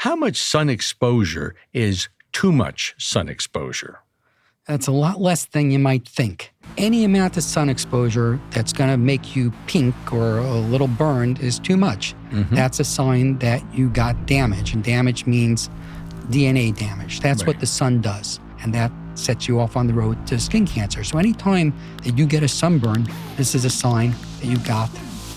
How much sun exposure is too much sun exposure? That's a lot less than you might think. Any amount of sun exposure that's going to make you pink or a little burned is too much. That's a sign that you got damage, and damage means DNA damage. That's what the sun does, and that sets you off on the road to skin cancer. So anytime that you get a sunburn, this is a sign that you got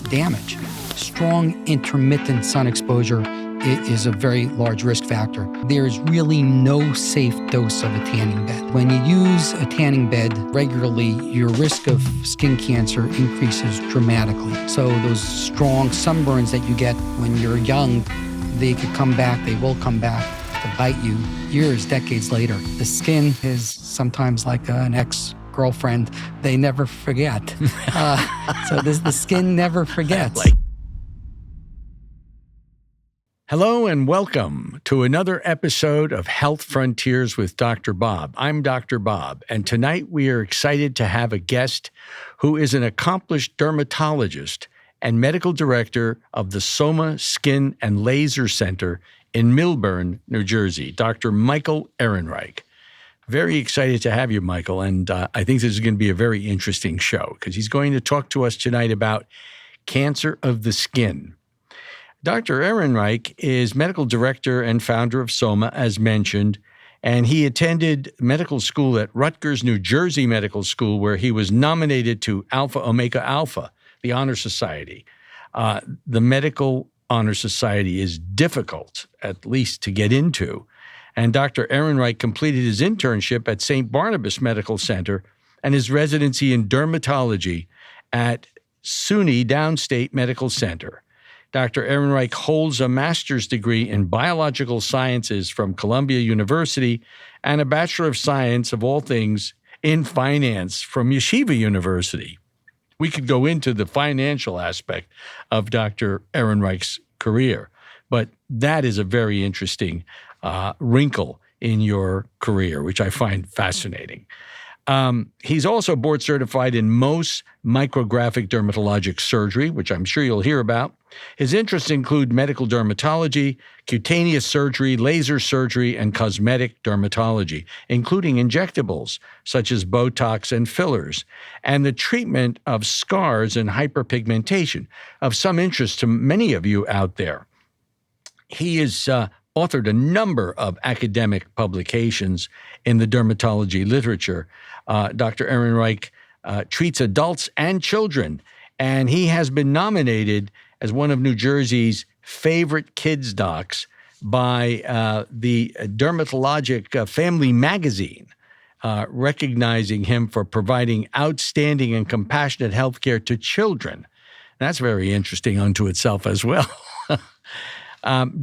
damage. Strong intermittent sun exposure is a very large risk factor. There's really no safe dose of a tanning bed. When you use a tanning bed regularly, your risk of skin cancer increases dramatically. So those strong sunburns that you get when you're young, they could come back, they will come back to bite you years, decades later. The skin is sometimes like an ex-girlfriend. They never forget. So the skin never forgets. Hello and welcome to another episode of Health Frontiers with Dr. Bob. I'm Dr. Bob, and tonight we are excited to have a guest who is an accomplished dermatologist and medical director of the Soma Skin and Laser Center in Millburn, New Jersey, Dr. Michael Ehrenreich. Very excited to have you, Michael, and I think this is going to be a very interesting show because he's going to talk to us tonight about cancer of the skin. Dr. Ehrenreich is medical director and founder of Soma, as mentioned, and he attended medical school at Rutgers, New Jersey Medical School, where he was nominated to Alpha Omega Alpha, the Honor Society. The Medical Honor Society is difficult, at least, to get into. And Dr. Ehrenreich completed his internship at St. Barnabas Medical Center and his residency in dermatology at SUNY Downstate Medical Center. Dr. Ehrenreich holds a master's degree in biological sciences from Columbia University and a Bachelor of Science, of all things, in finance from Yeshiva University. We could go into the financial aspect of Dr. Ehrenreich's career, but that is a very interesting wrinkle in your career, which I find fascinating. He's also board certified in Mohs micrographic dermatologic surgery, which I'm sure you'll hear about. His interests include medical dermatology, cutaneous surgery, laser surgery, and cosmetic dermatology, including injectables such as Botox and fillers, and the treatment of scars and hyperpigmentation, of some interest to many of you out there. He has authored a number of academic publications in the dermatology literature. Dr. Ehrenreich treats adults and children, and he has been nominated as one of New Jersey's favorite kids docs by the Dermatologic Family Magazine, recognizing him for providing outstanding and compassionate health care to children. That's very interesting unto itself as well.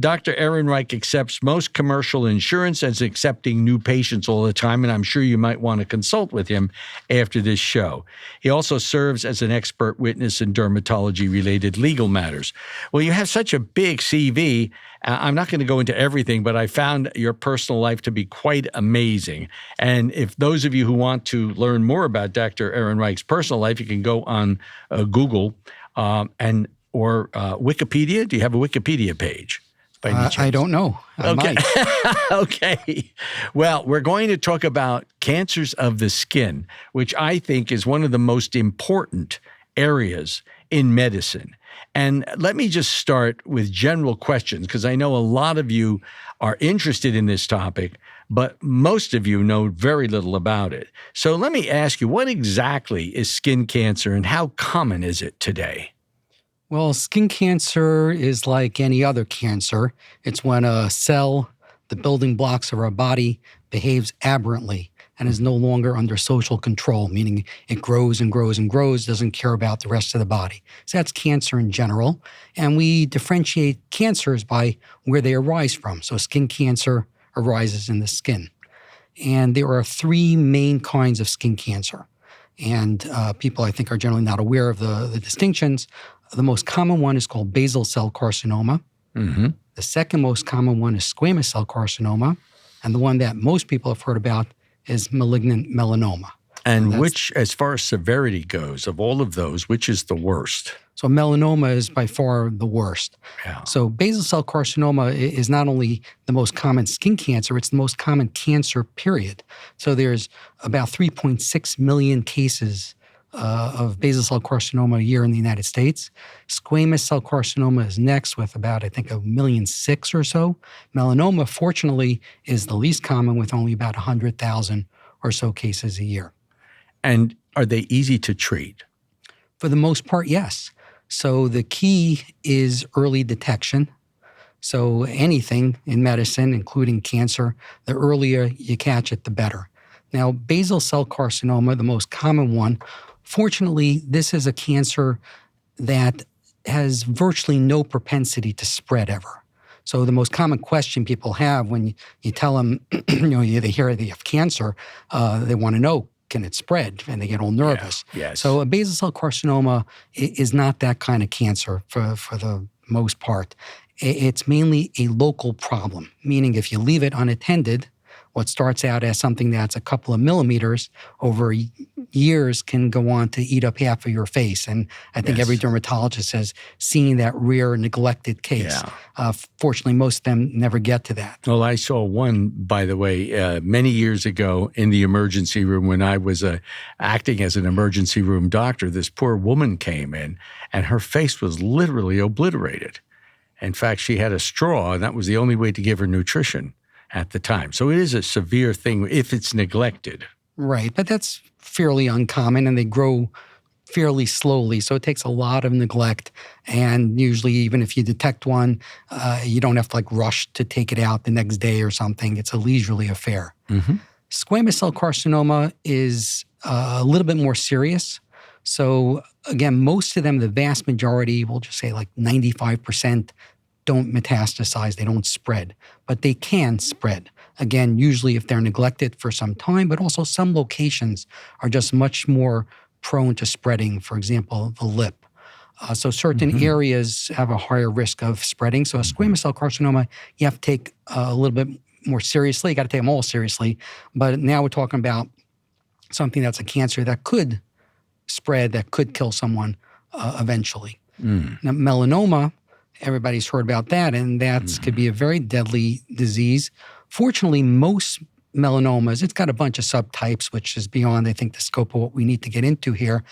Dr. Ehrenreich accepts most commercial insurance and is accepting new patients all the time, and I'm sure you might want to consult with him after this show. He also serves as an expert witness in dermatology-related legal matters. Well, you have such a big CV. I'm not going to go into everything, but I found your personal life to be quite amazing. And if those of you who want to learn more about Dr. Ehrenreich's personal life, you can go on Google or Wikipedia. Do you have a Wikipedia page? I don't know. Okay. Okay. Well, we're going to talk about cancers of the skin, which I think is one of the most important areas in medicine. And let me just start with general questions, because I know a lot of you are interested in this topic, but most of you know very little about it. So let me ask you, what exactly is skin cancer and how common is it today? Well, skin cancer is like any other cancer. It's when a cell, the building blocks of our body, behaves aberrantly and is no longer under social control, meaning it grows and grows and grows, doesn't care about the rest of the body. So that's cancer in general. And we differentiate cancers by where they arise from. So skin cancer arises in the skin. And there are three main kinds of skin cancer. And people, I think, are generally not aware of the distinctions. The most common one is called basal cell carcinoma. Mm-hmm. The second most common one is squamous cell carcinoma. And the one that most people have heard about is malignant melanoma. And which, as far as severity goes, of all of those, which is the worst? So melanoma is by far the worst. Yeah. So basal cell carcinoma is not only the most common skin cancer, it's the most common cancer, period. So there's about 3.6 million cases of basal cell carcinoma a year in the United States. Squamous cell carcinoma is next with about, I think, 1.6 million or so. Melanoma, fortunately, is the least common with only about 100,000 or so cases a year. And are they easy to treat? For the most part, yes. So the key is early detection. So anything in medicine, including cancer, the earlier you catch it, the better. Now, basal cell carcinoma, the most common one, fortunately, this is a cancer that has virtually no propensity to spread ever. So the most common question people have when you tell them, they hear they have cancer, they want to know, can it spread? And they get all nervous. Yeah, yes. So a basal cell carcinoma is not that kind of cancer for the most part. It's mainly a local problem, meaning if you leave it unattended, what starts out as something that's a couple of millimeters over years can go on to eat up half of your face. And I think every dermatologist has seen that rare neglected case. Yeah. Fortunately, most of them never get to that. Well, I saw one, by the way, many years ago in the emergency room when I was acting as an emergency room doctor. This poor woman came in and her face was literally obliterated. In fact, she had a straw, and that was the only way to give her nutrition at the time. So it is a severe thing if it's neglected. Right, but that's fairly uncommon, and they grow fairly slowly. So it takes a lot of neglect. And usually, even if you detect one, you don't have to rush to take it out the next day or something. It's a leisurely affair. Mm-hmm. Squamous cell carcinoma is a little bit more serious. So again, most of them, the vast majority, we'll just say 95%, don't metastasize, they don't spread, but they can spread. Again, usually if they're neglected for some time, but also some locations are just much more prone to spreading, for example, the lip. So certain areas have a higher risk of spreading. So a squamous cell carcinoma, you have to take a little bit more seriously. You got to take them all seriously. But now we're talking about something that's a cancer that could spread, that could kill someone eventually. Now, melanoma, everybody's heard about that, and that could be a very deadly disease. Fortunately, most melanomas, it's got a bunch of subtypes, which is beyond, I think, the scope of what we need to get into here.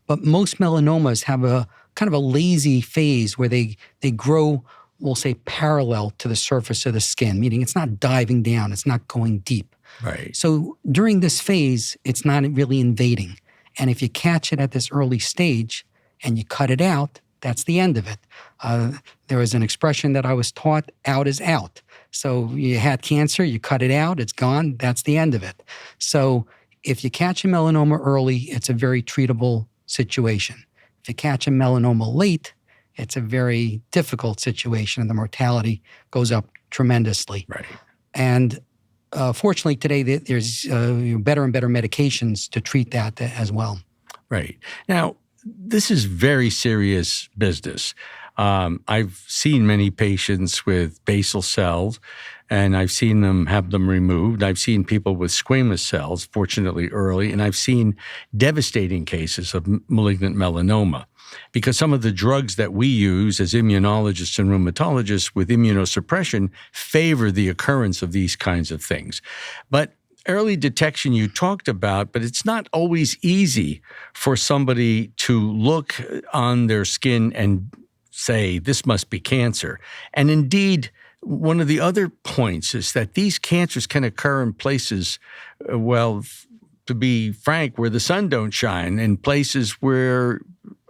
But most melanomas have a kind of a lazy phase where they grow, we'll say, parallel to the surface of the skin, meaning it's not diving down, it's not going deep. Right. So during this phase, it's not really invading. And if you catch it at this early stage and you cut it out, that's the end of it. There was an expression that I was taught, out is out. So you had cancer, you cut it out, it's gone, that's the end of it. So if you catch a melanoma early, it's a very treatable situation. If you catch a melanoma late, it's a very difficult situation, and the mortality goes up tremendously. Right. And fortunately, today there's better and better medications to treat that as well. Right. Now, this is very serious business. I've seen many patients with basal cells, and I've seen them have them removed. I've seen people with squamous cells, fortunately early, and I've seen devastating cases of malignant melanoma. Because some of the drugs that we use as immunologists and rheumatologists with immunosuppression favor the occurrence of these kinds of things. But early detection you talked about, but it's not always easy for somebody to look on their skin and say, this must be cancer. And indeed, one of the other points is that these cancers can occur in places, to be frank, where the sun don't shine, in places where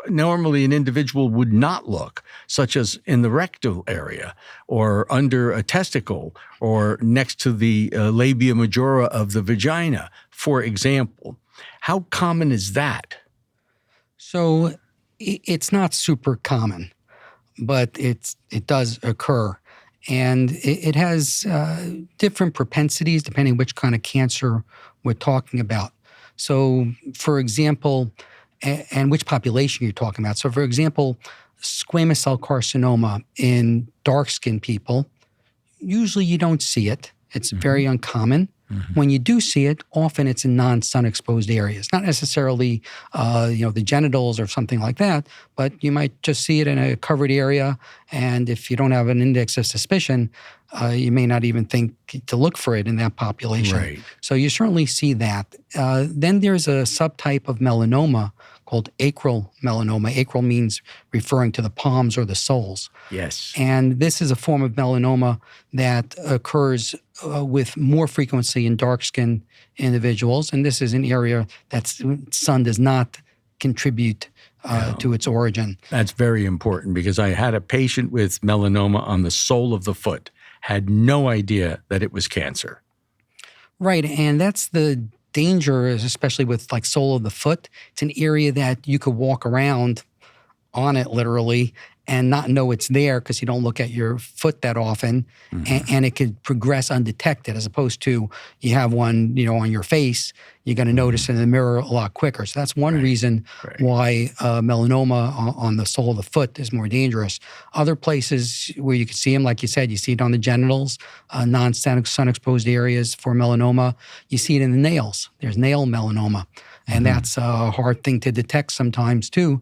normally an individual would not look, such as in the rectal area or under a testicle or next to the labia majora of the vagina, for example. How common is that? So it's not super common, but it does occur. And it has different propensities depending which kind of cancer we're talking about. So, for example, and which population you're talking about. So, for example, squamous cell carcinoma in dark-skinned people, usually you don't see it. It's very uncommon. When you do see it, often it's in non-sun exposed areas, not necessarily, the genitals or something like that, but you might just see it in a covered area. And if you don't have an index of suspicion, you may not even think to look for it in that population. Right. So you certainly see that. Then there's a subtype of melanoma called acral melanoma. Acral means referring to the palms or the soles. Yes. And this is a form of melanoma that occurs with more frequency in dark-skinned individuals. And this is an area that sun does not contribute to its origin. That's very important because I had a patient with melanoma on the sole of the foot, had no idea that it was cancer. Right, and that's the danger, especially with like sole of the foot. It's an area that you could walk around on it literally and not know it's there because you don't look at your foot that often, and it could progress undetected, as opposed to you have one, on your face, you're going to notice in the mirror a lot quicker. So that's one reason why melanoma on the sole of the foot is more dangerous. Other places where you can see them, like you said, you see it on the genitals, non-sun exposed areas for melanoma. You see it in the nails. There's nail melanoma. And that's a hard thing to detect sometimes too,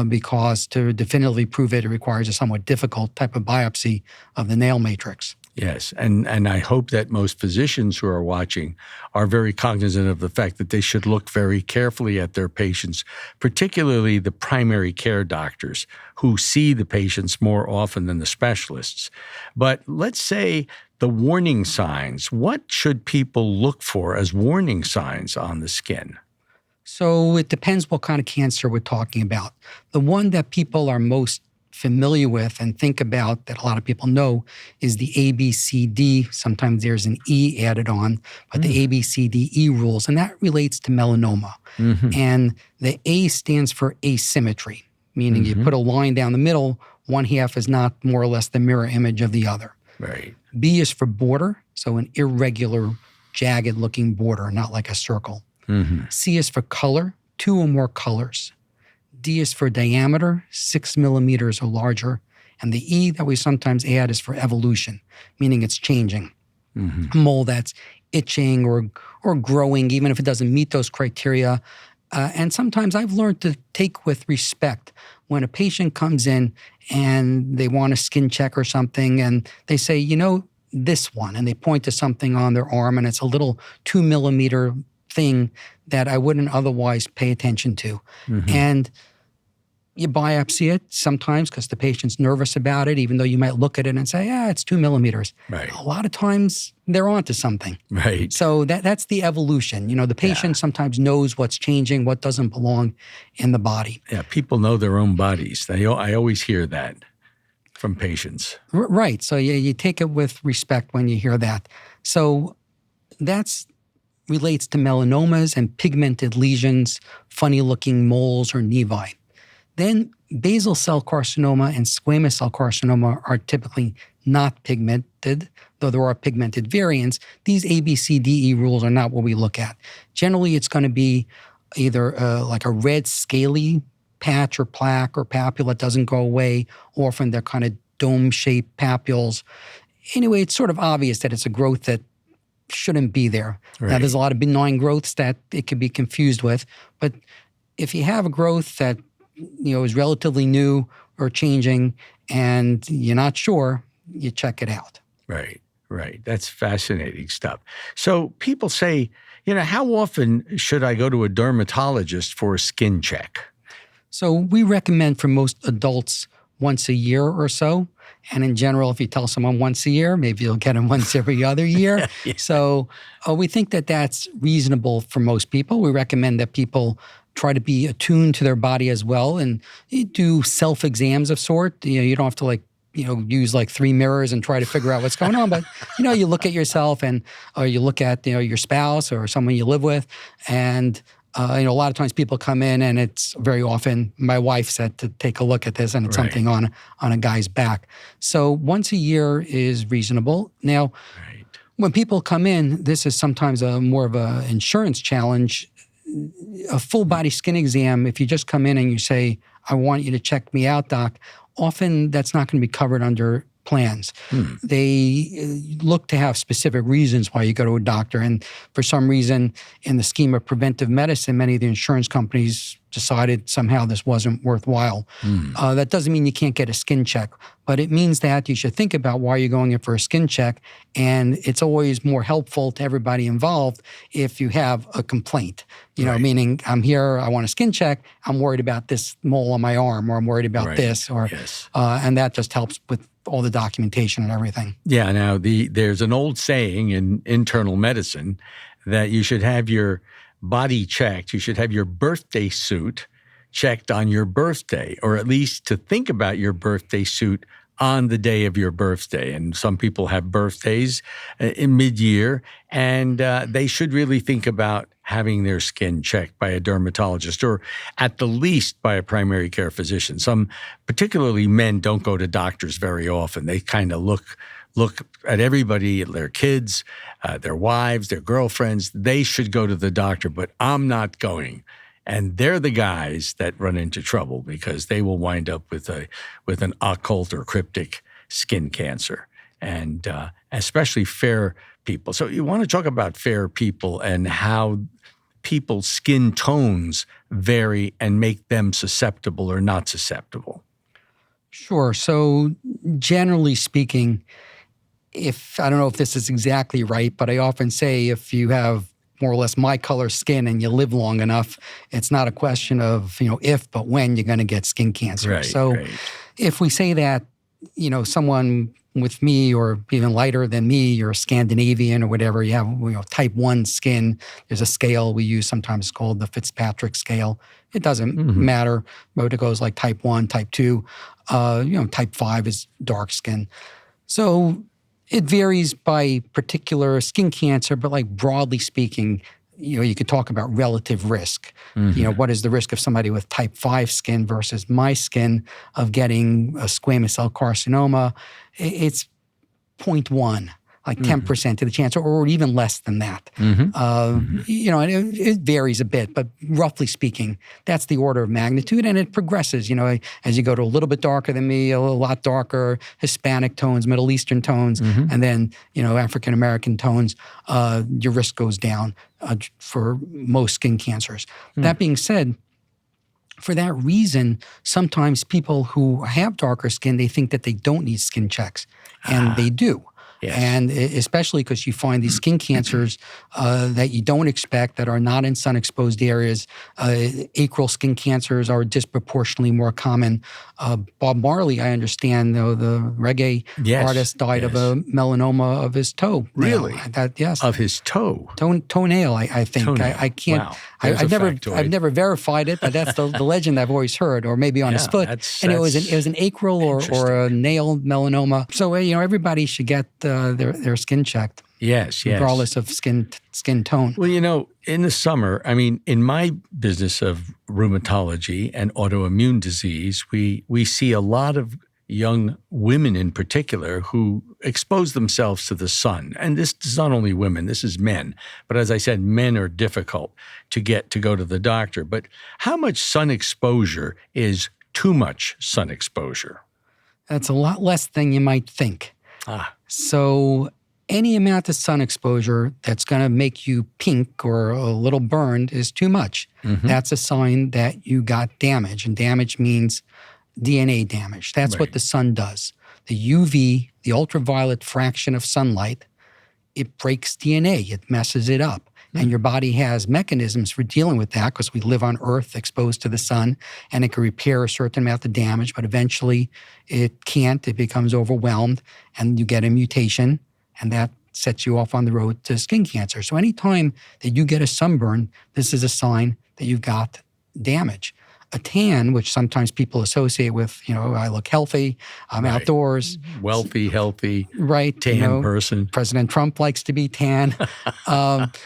because to definitively prove it, it requires a somewhat difficult type of biopsy of the nail matrix. Yes, and I hope that most physicians who are watching are very cognizant of the fact that they should look very carefully at their patients, particularly the primary care doctors who see the patients more often than the specialists. But let's say the warning signs. What should people look for as warning signs on the skin? So it depends what kind of cancer we're talking about. The one that people are most familiar with and think about, that a lot of people know, is the ABCD. Sometimes there's an E added on, but the ABCDE rules, and that relates to melanoma. And the A stands for asymmetry, meaning you put a line down the middle, one half is not more or less the mirror image of the other. Right. B is for border, so an irregular, jagged-looking border, not like a circle. C is for color, 2 or more colors. D is for diameter, 6 millimeters or larger. And the E that we sometimes add is for evolution, meaning it's changing. A mole that's itching or growing, even if it doesn't meet those criteria. And sometimes I've learned to take with respect when a patient comes in and they want a skin check or something, and they say, this one, and they point to something on their arm, and it's a little 2 millimeter thing that I wouldn't otherwise pay attention to. And you biopsy it sometimes because the patient's nervous about it, even though you might look at it and say, it's 2 millimeters. Right. A lot of times they're onto something. Right. So that's the evolution. The patient sometimes knows what's changing, what doesn't belong in the body. Yeah, people know their own bodies. I always hear that from patients. Right. So you take it with respect when you hear that. So that's relates to melanomas and pigmented lesions, funny-looking moles or nevi. Then basal cell carcinoma and squamous cell carcinoma are typically not pigmented, though there are pigmented variants. These ABCDE rules are not what we look at. Generally, it's going to be either like a red scaly patch or plaque or papule that doesn't go away. Often they're kind of dome-shaped papules. Anyway, it's sort of obvious that it's a growth that shouldn't be there. Right. Now, there's a lot of benign growths that it could be confused with, but if you have a growth that is relatively new or changing and you're not sure, you check it out. Right. That's fascinating stuff. So people say, how often should I go to a dermatologist for a skin check? So we recommend for most adults once a year or so. And in general, if you tell someone once a year, maybe you'll get them once every other year. Yeah. So we think that that's reasonable for most people. We recommend that people try to be attuned to their body as well and do self-exams of sort. You don't have to use 3 mirrors and try to figure out what's going on. But, you look at yourself or you look at, your spouse or someone you live with. And, a lot of times people come in and it's very often my wife said to take a look at this and it's something on a guy's back. So once a year is reasonable. Now, when people come in, this is sometimes more of an insurance challenge. A full body skin exam, if you just come in and you say, I want you to check me out, doc, often that's not going to be covered under plans. They look to have specific reasons why you go to a doctor. And for some reason, in the scheme of preventive medicine, many of the insurance companies decided somehow this wasn't worthwhile. That doesn't mean you can't get a skin check, but it means that you should think about why you're going in for a skin check. And it's always more helpful to everybody involved if you have a complaint, meaning I'm here, I want a skin check, I'm worried about this mole on my arm, or I'm worried about this, or and that just helps with all the documentation and everything. Yeah, now there's an old saying in internal medicine that you should have your body checked. You should have your birthday suit checked on your birthday, or at least to think about your birthday suit on the day of your birthday. And some people have birthdays in mid-year, and they should really think about having their skin checked by a dermatologist, or at the least by a primary care physician. Some, particularly men, don't go to doctors very often. They kind of look at everybody, their kids, their wives, their girlfriends. They should go to the doctor, but I'm not going. And they're the guys that run into trouble because they will wind up with an occult or cryptic skin cancer, and especially fair people. So you want to talk about fair people and how people's skin tones vary and make them susceptible or not susceptible. Sure. So generally speaking, I don't know if this is exactly right, but I often say if you have more or less my color skin and you live long enough, it's not a question of, if, but when you're going to get skin cancer. Right. If we say that, someone with me or even lighter than me, you're Scandinavian or whatever, you have type 1 skin, there's a scale we use sometimes called the Fitzpatrick scale. It doesn't matter, but it goes like type 1, type 2. Type 5 is dark skin. So it varies by particular skin cancer, but like broadly speaking, you could talk about relative risk. What is the risk of somebody with type 5 skin versus my skin of getting a squamous cell carcinoma? It's 0.1, like 10% of the chance, or even less than that. It varies a bit, but roughly speaking, that's the order of magnitude, and it progresses. As you go to a little bit darker than me, a lot darker, Hispanic tones, Middle Eastern tones, and then African American tones, your risk goes down for most skin cancers. That being said, for that reason, sometimes people who have darker skin, they think that they don't need skin checks, and they do. Yes. And especially because you find these skin cancers that you don't expect that are not in sun-exposed areas. Acral skin cancers are disproportionately more common. Bob Marley, I understand, though, the reggae artist, died of a melanoma of his toe. Really? Yes. Of his toe? Toenail, I think. Toenail. I can't. Wow. I've never verified it, but that's the legend I've always heard. Or maybe on his foot. And it was an acral or a nail melanoma. So everybody should get their skin checked. Yes. Regardless of skin tone. Well, in the summer, in my business of rheumatology and autoimmune disease, we see a lot of young women in particular who expose themselves to the sun. And this is not only women, this is men. But as I said, men are difficult to get to go to the doctor. But how much sun exposure is too much sun exposure? That's a lot less than you might think. So any amount of sun exposure that's going to make you pink or a little burned is too much. That's a sign that you got damage. And damage means DNA damage. That's what the sun does. The UV, the ultraviolet fraction of sunlight, it breaks DNA. It messes it up. And your body has mechanisms for dealing with that because we live on Earth exposed to the sun, and it can repair a certain amount of damage, but eventually it can't. It becomes overwhelmed, and you get a mutation, and that sets you off on the road to skin cancer. So anytime that you get a sunburn, this is a sign that you've got damage. A tan, which sometimes people associate with, I look healthy, I'm outdoors. Wealthy, healthy, tan person. President Trump likes to be tan. But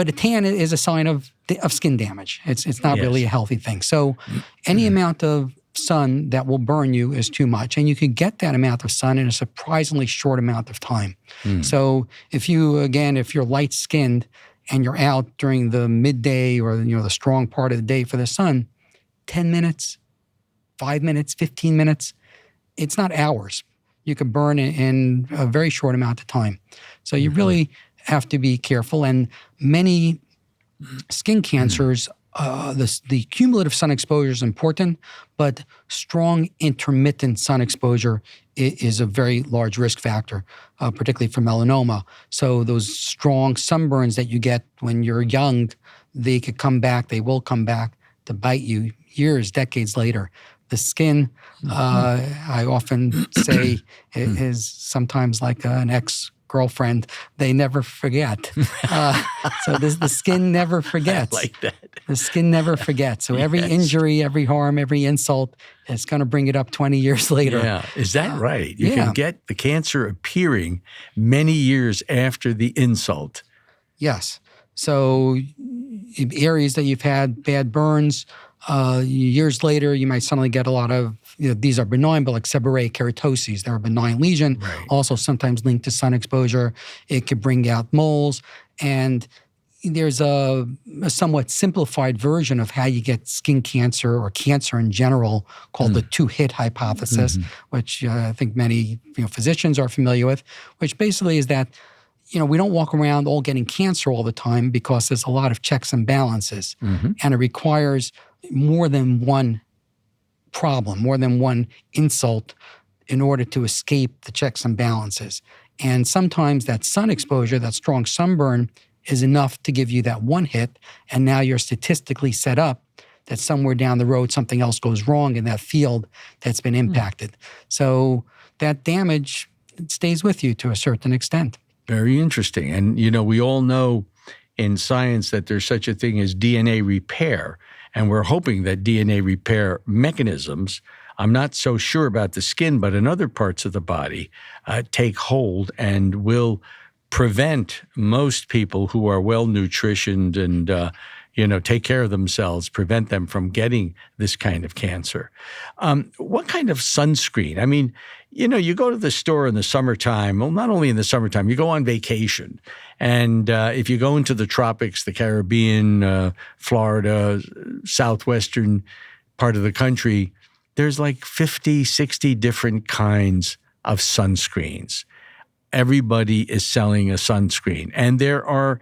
a tan is a sign of skin damage. It's not really a healthy thing. So any amount of sun that will burn you is too much. And you can get that amount of sun in a surprisingly short amount of time. So if you're light-skinned, and you're out during the midday or the strong part of the day for the sun, 10 minutes, 5 minutes, 15 minutes, it's not hours. You could burn in a very short amount of time. So you really have to be careful. And many skin cancers, the cumulative sun exposure is important, but strong intermittent sun exposure is a very large risk factor, particularly for melanoma. So those strong sunburns that you get when you're young, they could come back, they will come back to bite you years, decades later. The skin, I often say, is sometimes like an ex-girlfriend. They never forget. So the skin never forgets. I like that. The skin never forgets. So every injury, every harm, every insult, it's going to bring it up 20 years later. Yeah. Is that right? You can get the cancer appearing many years after the insult. Yes. So areas that you've had bad burns, years later, you might suddenly get a lot of, these are benign, but like seborrheic keratoses, they're a benign lesion, also sometimes linked to sun exposure. It could bring out moles. And there's a somewhat simplified version of how you get skin cancer or cancer in general called the two-hit hypothesis, which I think many physicians are familiar with, which basically is that we don't walk around all getting cancer all the time because there's a lot of checks and balances. And it requires more than one problem, more than one insult in order to escape the checks and balances. And sometimes that sun exposure, that strong sunburn, is enough to give you that one hit, and now you're statistically set up that somewhere down the road something else goes wrong in that field that's been impacted. So that damage stays with you to a certain extent. Very interesting. And, we all know in science that there's such a thing as DNA repair, and we're hoping that DNA repair mechanisms, I'm not so sure about the skin, but in other parts of the body, take hold and will prevent most people who are well-nutritioned and, take care of themselves, prevent them from getting this kind of cancer. What kind of sunscreen? I mean, you go to the store in the summertime, well, not only in the summertime, you go on vacation. And if you go into the tropics, the Caribbean, Florida, southwestern part of the country, there's like 50, 60 different kinds of sunscreens. Everybody is selling a sunscreen. And there are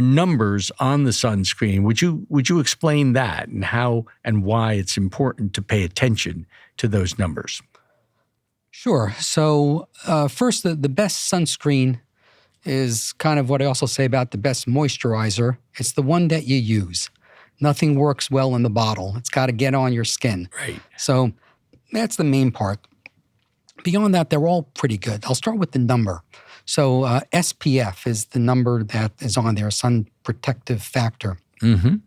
numbers on the sunscreen. Would you explain that and how and why it's important to pay attention to those numbers? Sure. So first, the best sunscreen is kind of what I also say about the best moisturizer. It's the one that you use. Nothing works well in the bottle. It's got to get on your skin. Right. So that's the main part. Beyond that, they're all pretty good. I'll start with the number. So SPF is the number that is on there, sun protective factor. And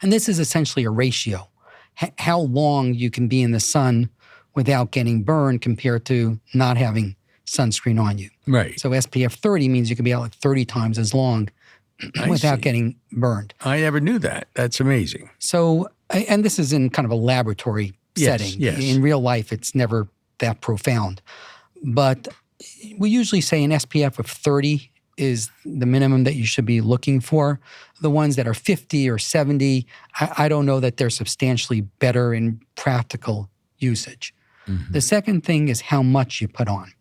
this is essentially a ratio. How long you can be in the sun without getting burned compared to not having sunscreen on you. Right. So SPF 30 means you can be out like 30 times as long without getting burned. I never knew that. That's amazing. So, and this is in kind of a laboratory setting. Yes. In real life, it's never that profound. But we usually say an SPF of 30 is the minimum that you should be looking for. The ones that are 50 or 70, I don't know that they're substantially better in practical usage. The second thing is how much you put on.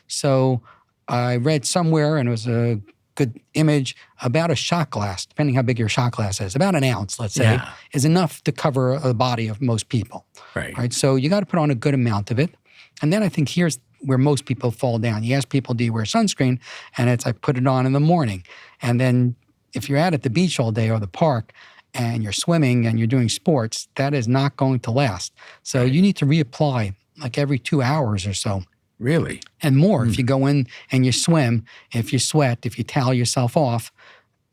So I read somewhere, and it was a good image, about a shot glass, depending how big your shot glass is, about an ounce, let's say, is enough to cover a body of most people. Right? So you got to put on a good amount of it. And then I think here's where most people fall down. You ask people, do you wear sunscreen? And it's, I put it on in the morning. And then if you're out at the beach all day or the park and you're swimming and you're doing sports, that is not going to last. So you need to reapply like every 2 hours or so. Really? And more. If you go in and you swim, if you sweat, if you towel yourself off,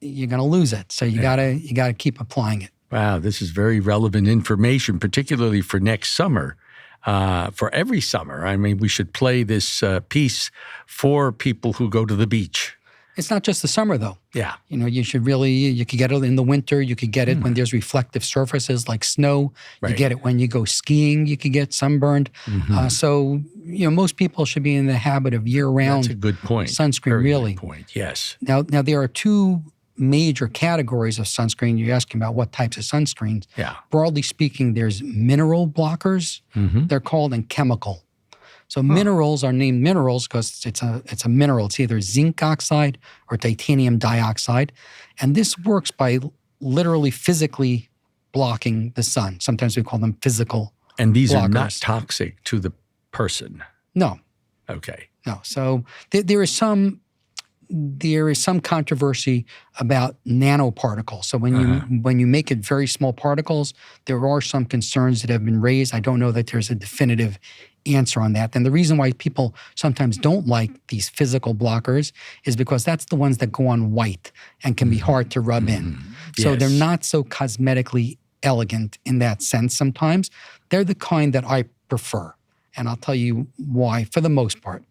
you're going to lose it. So you gotta keep applying it. Wow, this is very relevant information, particularly for next summer. For every summer. I mean, we should play this piece for people who go to the beach. It's not just the summer, though. Yeah. You should really, you could get it in the winter. You could get it when there's reflective surfaces like snow. You get it when you go skiing. You could get sunburned. So, most people should be in the habit of year-round That's a good point. sunscreen, Very really. good point, yes. Now there are two major categories of sunscreen. You're asking about what types of sunscreens. Yeah. Broadly speaking, there's mineral blockers, they're called, and chemical. So minerals are named minerals because it's a mineral. It's either zinc oxide or titanium dioxide. And this works by literally physically blocking the sun. Sometimes we call them physical And these blockers. are not toxic to the person. No. Okay. No. So there is some controversy about nanoparticles. So when you make it very small particles, there are some concerns that have been raised. I don't know that there's a definitive answer on that. And the reason why people sometimes don't like these physical blockers is because that's the ones that go on white and can be hard to rub in. So they're not so cosmetically elegant in that sense sometimes. They're the kind that I prefer. And I'll tell you why for the most part.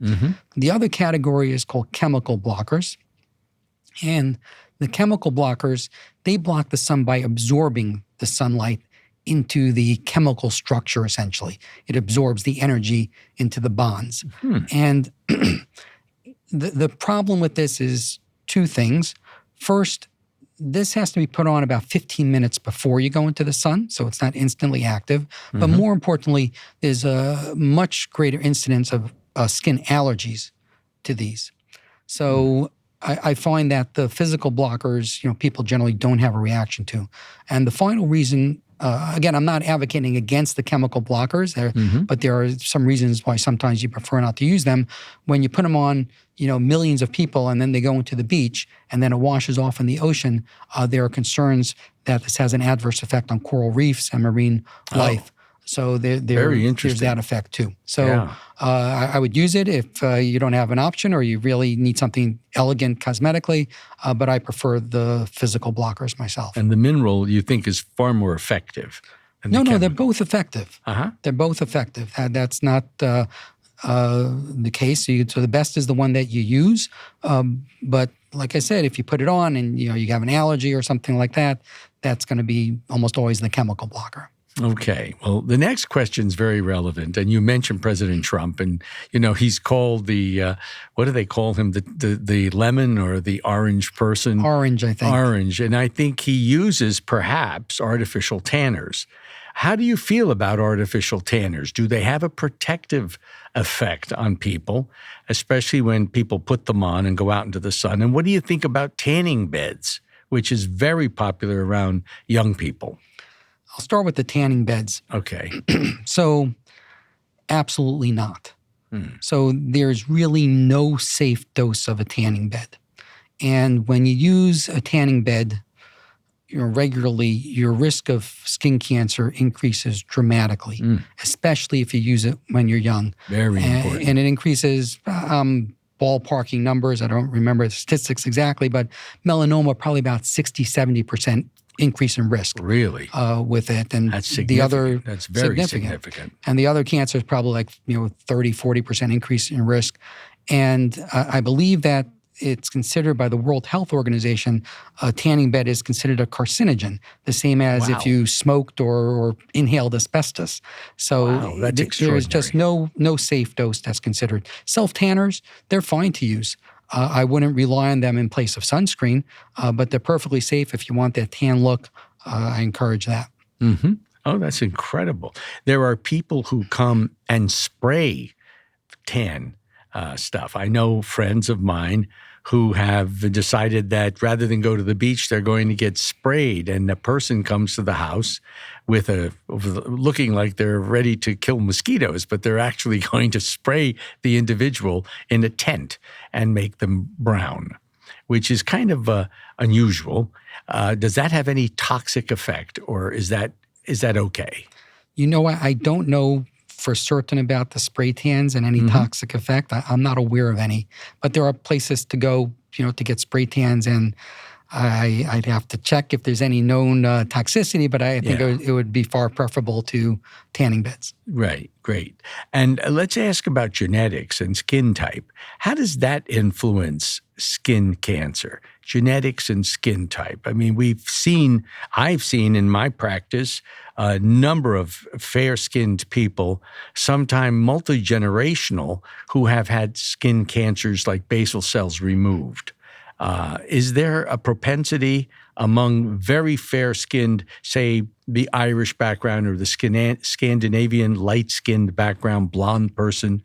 The other category is called chemical blockers. And the chemical blockers, they block the sun by absorbing the sunlight into the chemical structure, essentially. It absorbs the energy into the bonds. And the problem with this is two things. First, this has to be put on about 15 minutes before you go into the sun, so it's not instantly active. But more importantly, there's a much greater incidence of skin allergies to these. So I find that the physical blockers, people generally don't have a reaction to. And the final reason, again, I'm not advocating against the chemical blockers, but there are some reasons why sometimes you prefer not to use them. When you put them on, millions of people and then they go into the beach and then it washes off in the ocean, there are concerns that this has an adverse effect on coral reefs and marine life. So there's that effect too. So I would use it if you don't have an option or you really need something elegant cosmetically, but I prefer the physical blockers myself. And the mineral you think is far more effective than No, the they're both effective. They're both effective. That's not the case. So the best is the one that you use. But like I said, if you put it on and you have an allergy or something like that, that's going to be almost always the chemical blocker. Okay. Well, the next question is very relevant. And you mentioned President Trump, and, he's called the, what do they call him? The lemon or the orange person? Orange, I think. Orange. And I think he uses perhaps artificial tanners. How do you feel about artificial tanners? Do they have a protective effect on people, especially when people put them on and go out into the sun? And what do you think about tanning beds, which is very popular around young people? I'll start with the tanning beds. Okay. So, absolutely not. So, there's really no safe dose of a tanning bed. And when you use a tanning bed regularly, your risk of skin cancer increases dramatically, especially if you use it when you're young. Very important. And it increases ballparking numbers. I don't remember the statistics exactly, but melanoma probably about 60, 70% increase in risk. Really? With it. And that's significant. The other that's very significant. And the other cancer is probably like 30, 40% increase in risk. And I believe that it's considered by the World Health Organization, a tanning bed is considered a carcinogen, the same as if you smoked or inhaled asbestos. So there's just no safe dose that's considered. Self-tanners, they're fine to use. I wouldn't rely on them in place of sunscreen, but they're perfectly safe if you want that tan look. I encourage that. Oh, that's incredible. There are people who come and spray tan stuff. I know friends of mine who have decided that rather than go to the beach, they're going to get sprayed. And the person comes to the house with looking like they're ready to kill mosquitoes, but they're actually going to spray the individual in a tent and make them brown, which is kind of unusual. Does that have any toxic effect, or is that okay? I don't know for certain about the spray tans and any toxic effect. I'm not aware of any, but there are places to go, to get spray tans, and I'd have to check if there's any known toxicity, but I think it would be far preferable to tanning beds. Right, great. And let's ask about genetics and skin type. How does that influence skin cancer? Genetics and skin type. I mean, I've seen in my practice a number of fair-skinned people, sometimes multi-generational, who have had skin cancers like basal cells removed. Is there a propensity among very fair-skinned, say, the Irish background or the Scandinavian light-skinned background blonde person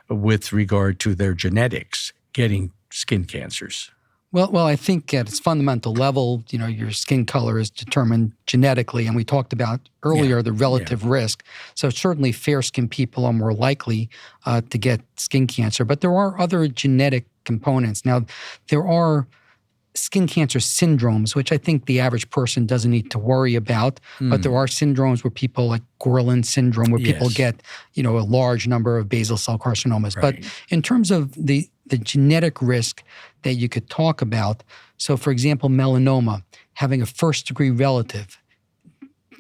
with regard to their genetics getting skin cancers? Well, I think at its fundamental level, your skin color is determined genetically, and we talked about earlier the relative risk. So certainly fair-skinned people are more likely to get skin cancer, but there are other genetic components. Now, there are skin cancer syndromes, which I think the average person doesn't need to worry about, but there are syndromes where people, like Gorlin syndrome, where people get, a large number of basal cell carcinomas. Right. But in terms of the genetic risk that you could talk about, so for example, melanoma, having a first-degree relative,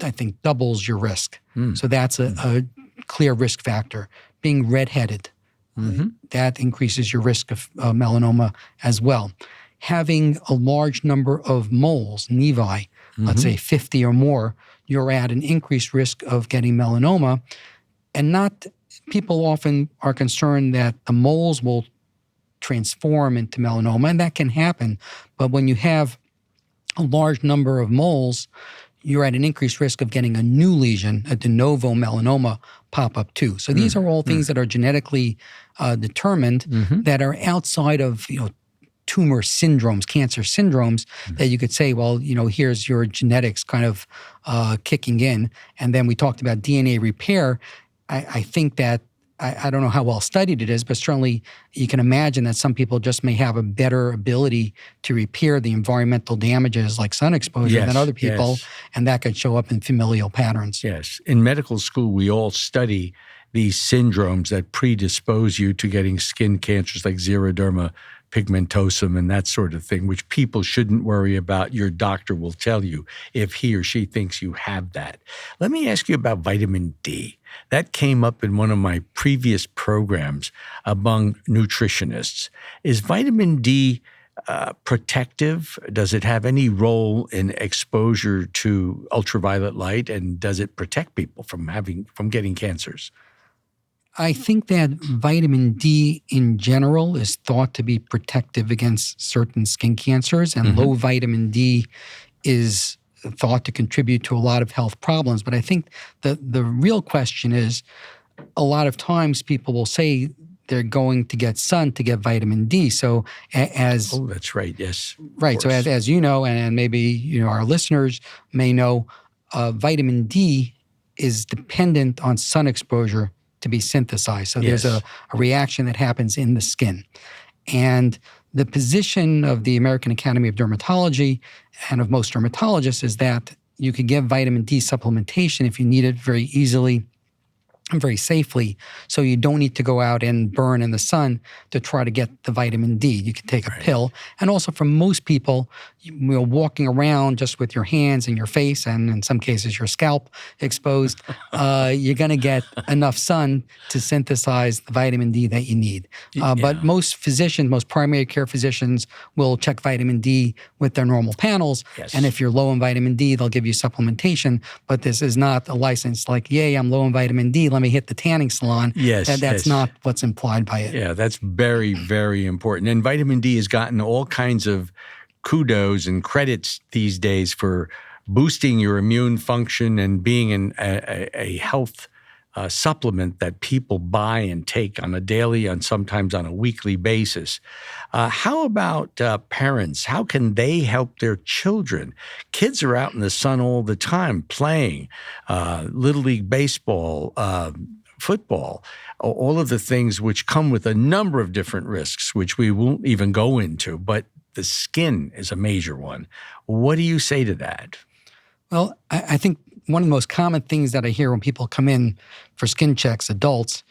I think doubles your risk. So that's a clear risk factor. Being redheaded, that increases your risk of melanoma as well. Having a large number of moles, nevi, let's say 50 or more, you're at an increased risk of getting melanoma. And people often are concerned that the moles will transform into melanoma, and that can happen. But when you have a large number of moles, you're at an increased risk of getting a new lesion, a de novo melanoma, pop up too. So these are all things that are genetically determined that are outside of, tumor syndromes, cancer syndromes, that you could say, well, here's your genetics kind of kicking in. And then we talked about DNA repair. I think that, I don't know how well studied it is, but certainly you can imagine that some people just may have a better ability to repair the environmental damages like sun exposure than other people, and that could show up in familial patterns. Yes. In medical school, we all study these syndromes that predispose you to getting skin cancers like xeroderma pigmentosum and that sort of thing, which people shouldn't worry about. Your doctor will tell you if he or she thinks you have that. Let me ask you about vitamin D. That came up in one of my previous programs among nutritionists. Is vitamin D protective? Does it have any role in exposure to ultraviolet light, and does it protect people from getting cancers? I think that vitamin D in general is thought to be protective against certain skin cancers, and low vitamin D is thought to contribute to a lot of health problems. But I think the real question is, a lot of times people will say they're going to get sun to get vitamin D. So as... Oh, that's right, yes. Right, so as you know, and maybe our listeners may know, vitamin D is dependent on sun exposure to be synthesized. So there's a reaction that happens in the skin. And the position of the American Academy of Dermatology and of most dermatologists is that you could give vitamin D supplementation if you need it very easily and very safely, so you don't need to go out and burn in the sun to try to get the vitamin D. You can take a pill. And also for most people, walking around just with your hands and your face, and in some cases your scalp exposed, you're going to get enough sun to synthesize the vitamin D that you need. But most physicians, most primary care physicians will check vitamin D with their normal panels. And if you're low in vitamin D, they'll give you supplementation. But this is not a license like, yay, I'm low in vitamin D, let me hit the tanning salon. That's not what's implied by it. Yeah, that's very, very important. And vitamin D has gotten all kinds of kudos and credits these days for boosting your immune function and being a health supplement that people buy and take on a daily and sometimes on a weekly basis. How about parents? How can they help their children? Kids are out in the sun all the time playing Little League baseball, football, all of the things which come with a number of different risks, which we won't even go into, but the skin is a major one. What do you say to that? Well, I think one of the most common things that I hear when people come in for skin checks, adults,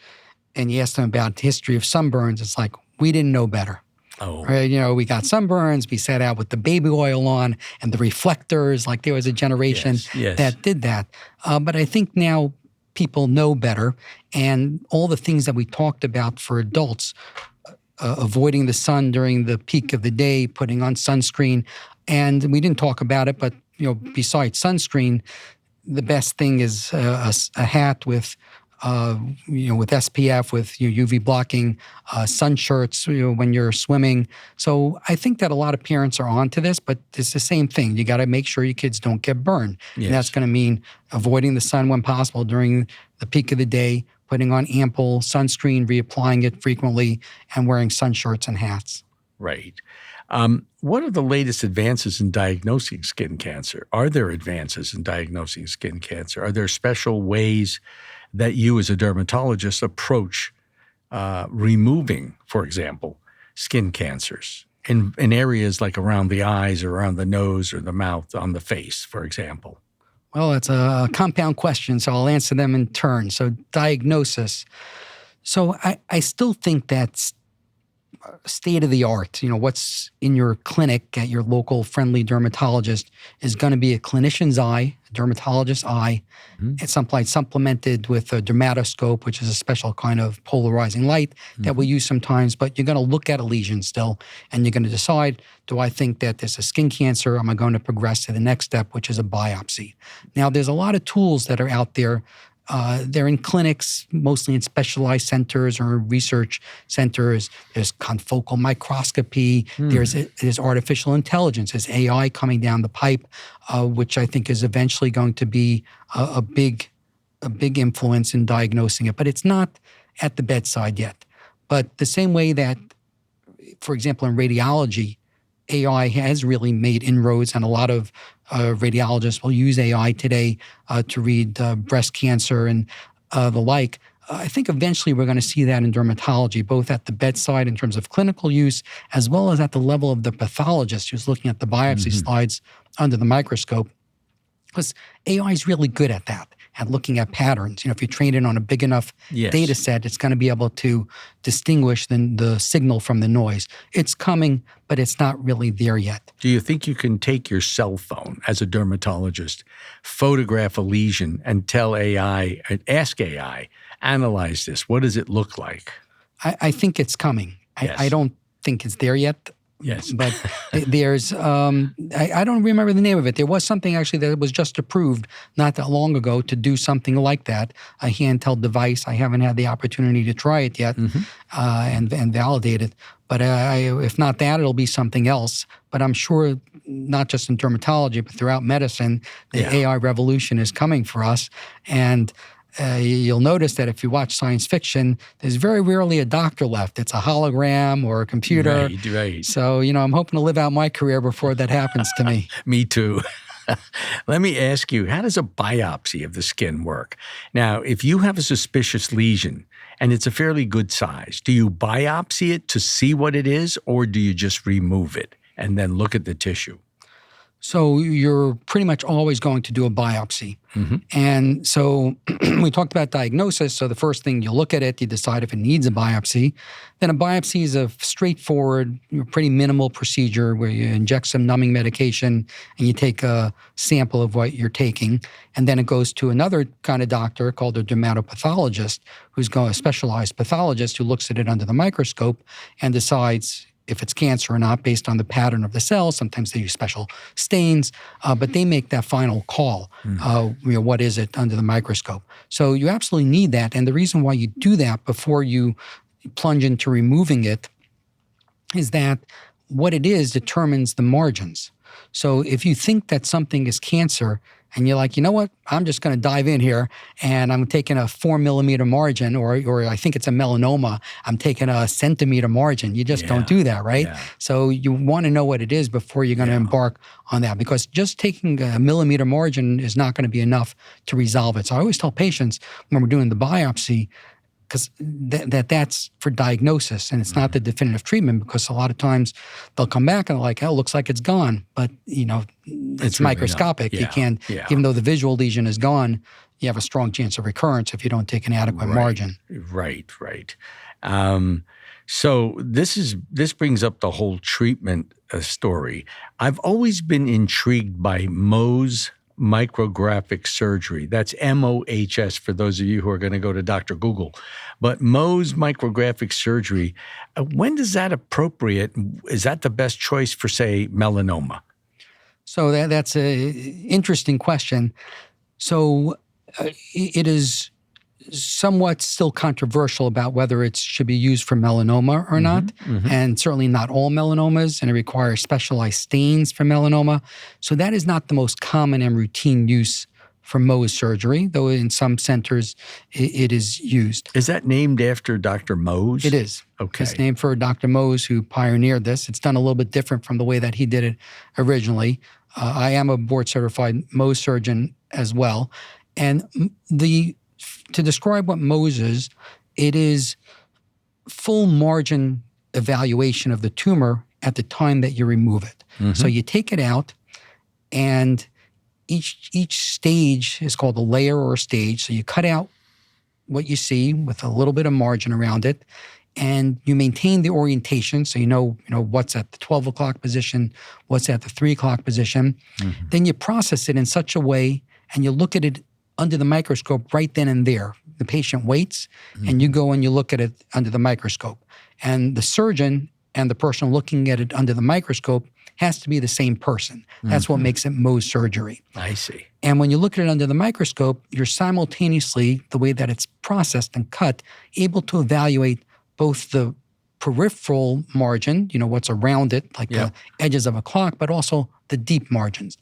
and you ask them about the history of sunburns, it's like, we didn't know better. Oh. Right? We got sunburns, we sat out with the baby oil on and the reflectors, like there was a generation that did that. But I think now people know better, and all the things that we talked about for adults, avoiding the sun during the peak of the day, putting on sunscreen, and we didn't talk about it, but besides sunscreen, the best thing is a hat with with SPF, with UV blocking, sun shirts, when you're swimming. So I think that a lot of parents are onto this, but it's the same thing. You got to make sure your kids don't get burned. Yes. And that's going to mean avoiding the sun when possible during the peak of the day, putting on ample sunscreen, reapplying it frequently, and wearing sun shirts and hats. Right. What are the latest advances in diagnosing skin cancer? Are there advances in diagnosing skin cancer? Are there special ways that you as a dermatologist approach removing, for example, skin cancers in areas like around the eyes or around the nose or the mouth, on the face, for example? Well, it's a compound question, so I'll answer them in turn. So diagnosis. So I still think that's state of the art. What's in your clinic at your local friendly dermatologist is going to be a clinician's eye, a dermatologist's eye. It's supplemented with a dermatoscope, which is a special kind of polarizing light that we use sometimes. But you're going to look at a lesion still, and you're going to decide, do I think that this is skin cancer? Am I going to progress to the next step, which is a biopsy? Now, there's a lot of tools that are out there. They're in clinics, mostly in specialized centers or research centers. There's confocal microscopy. There's artificial intelligence. There's AI coming down the pipe, which I think is eventually going to be a big influence in diagnosing it. But it's not at the bedside yet. But the same way that, for example, in radiology, AI has really made inroads, and a lot of radiologists will use AI today to read breast cancer and the like. I think eventually we're going to see that in dermatology, both at the bedside in terms of clinical use, as well as at the level of the pathologist who's looking at the biopsy slides under the microscope. Because AI is really good at that, at looking at patterns. If you train it on a big enough data set, it's going to be able to distinguish the signal from the noise. It's coming, but it's not really there yet. Do you think you can take your cell phone as a dermatologist, photograph a lesion, and tell AI, ask AI, analyze this? What does it look like? I think it's coming. Yes. I don't think it's there yet. Yes. But there's, I don't remember the name of it. There was something actually that was just approved not that long ago to do something like that, a handheld device. I haven't had the opportunity to try it yet and validate it. But if not that, it'll be something else. But I'm sure not just in dermatology, but throughout medicine, the AI revolution is coming for us. And you'll notice that if you watch science fiction, there's very rarely a doctor left. It's a hologram or a computer. Right. So, I'm hoping to live out my career before that happens to me. Me too. Let me ask you, how does a biopsy of the skin work? Now, if you have a suspicious lesion and it's a fairly good size, do you biopsy it to see what it is, or do you just remove it and then look at the tissue? So you're pretty much always going to do a biopsy. And so we talked about diagnosis. So the first thing, you look at it, you decide if it needs a biopsy. Then a biopsy is a straightforward, pretty minimal procedure where you inject some numbing medication and you take a sample of what you're taking. And then it goes to another kind of doctor called a dermatopathologist, who's a specialized pathologist who looks at it under the microscope and decides if it's cancer or not based on the pattern of the cells. Sometimes they use special stains, but they make that final call. What is it under the microscope? So you absolutely need that. And the reason why you do that before you plunge into removing it is that what it is determines the margins. So if you think that something is cancer and you're like, you know what, I'm just going to dive in here and I'm taking a 4 millimeter margin, or I think it's a melanoma, I'm taking a centimeter margin. You just don't do that, right? Yeah. So you want to know what it is before you're going to embark on that, because just taking a millimeter margin is not going to be enough to resolve it. So I always tell patients when we're doing the biopsy, because that's for diagnosis and it's not the definitive treatment, because a lot of times they'll come back and they're like, oh, it looks like it's gone. But, it's really microscopic. You can't, even though the visual lesion is gone, you have a strong chance of recurrence if you don't take an adequate margin. Right. So this brings up the whole treatment story. I've always been intrigued by Mohs micrographic surgery. That's MOHS for those of you who are going to go to Dr. Google. But Mohs micrographic surgery, when is that appropriate? Is that the best choice for, say, melanoma? So that's an interesting question. So it is somewhat still controversial about whether it should be used for melanoma or not, and certainly not all melanomas, and it requires specialized stains for melanoma. So that is not the most common and routine use for Mohs surgery, though in some centers it is used. Is that named after Dr. Mohs? It is. Okay. It's named for Dr. Mohs, who pioneered this. It's done a little bit different from the way that he did it originally. I am a board-certified Mohs surgeon as well. And to describe what Mohs is, it is full margin evaluation of the tumor at the time that you remove it. So you take it out, and each stage is called a layer or a stage. So you cut out what you see with a little bit of margin around it, and you maintain the orientation, so you know what's at the 12 o'clock position, what's at the 3 o'clock position. Then you process it in such a way, and you look at it under the microscope right then and there. The patient waits, and you go and you look at it under the microscope. And the surgeon and the person looking at it under the microscope has to be the same person. That's what makes it Mohs surgery. I see. And when you look at it under the microscope, you're simultaneously, the way that it's processed and cut, able to evaluate both the peripheral margin, what's around it, like the edges of a clock, but also the deep margins.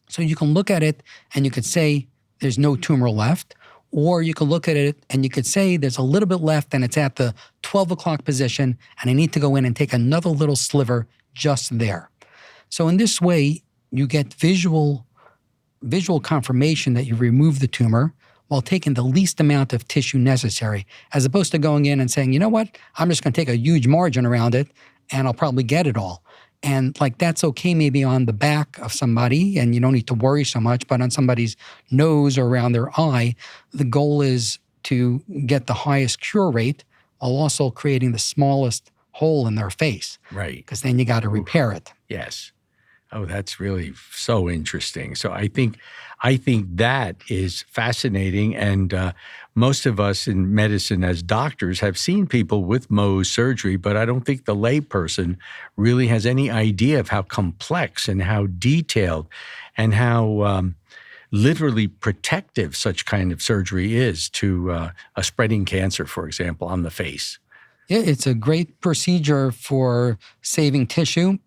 So you can look at it and you could say there's no tumor left, or you could look at it and you could say there's a little bit left and it's at the 12 o'clock position and I need to go in and take another little sliver just there. So in this way, you get visual confirmation that you removed the tumor while taking the least amount of tissue necessary, as opposed to going in and saying, you know what, I'm just going to take a huge margin around it and I'll probably get it all. And that's okay maybe on the back of somebody and you don't need to worry so much, but on somebody's nose or around their eye, the goal is to get the highest cure rate while also creating the smallest hole in their face. Right. Because then you got to repair it. Yes. Oh, that's really so interesting. So I think that is fascinating. And most of us in medicine as doctors have seen people with Mohs surgery, but I don't think the layperson really has any idea of how complex and how detailed and how literally protective such kind of surgery is to a spreading cancer, for example, on the face. Yeah, it's a great procedure for saving tissue